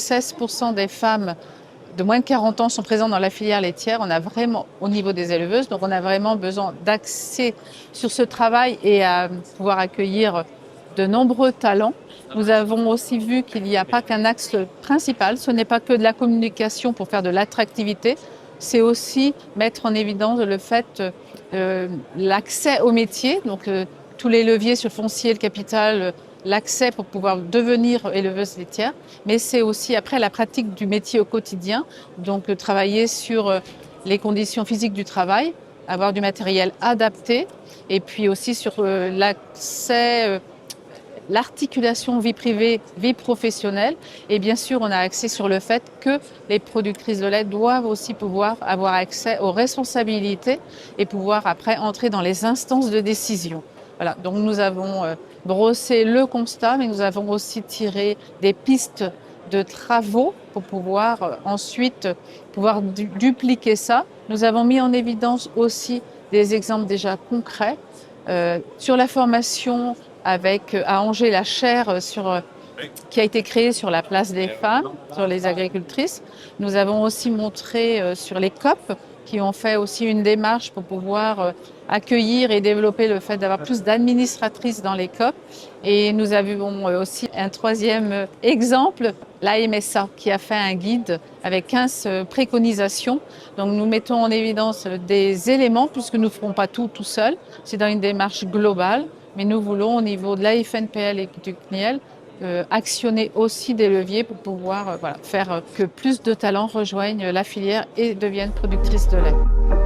16% des femmes de moins de 40 ans sont présentes dans la filière laitière. On a vraiment, au niveau des éleveuses, donc on a vraiment besoin d'accès sur ce travail et à pouvoir accueillir de nombreux talents. Nous avons aussi vu qu'il n'y a pas qu'un axe principal, ce n'est pas que de la communication pour faire de l'attractivité, c'est aussi mettre en évidence le fait l'accès au métier, donc tous les leviers sur le foncier, le capital, l'accès pour pouvoir devenir éleveuse laitière, mais c'est aussi après la pratique du métier au quotidien, donc travailler sur les conditions physiques du travail, avoir du matériel adapté, et puis aussi sur l'accès, l'articulation vie privée, vie professionnelle. Et bien sûr, on a accès sur le fait que les productrices de lait doivent aussi pouvoir avoir accès aux responsabilités et pouvoir après entrer dans les instances de décision. Voilà, donc nous avons brossé le constat, mais nous avons aussi tiré des pistes de travaux pour pouvoir ensuite dupliquer ça. Nous avons mis en évidence aussi des exemples déjà concrets sur la formation avec à Angers la chaire qui a été créée sur la place des femmes, sur les agricultrices. Nous avons aussi montré sur les COP qui ont fait aussi une démarche pour pouvoir accueillir et développer le fait d'avoir plus d'administratrices dans les COP. Et nous avons aussi un troisième exemple, la MSA, qui a fait un guide avec 15 préconisations. Donc nous mettons en évidence des éléments, puisque nous ne ferons pas tout seul. C'est dans une démarche globale, mais nous voulons au niveau de l'AFNPL et du CNIEL actionner aussi des leviers pour pouvoir faire que plus de talents rejoignent la filière et deviennent productrices de lait.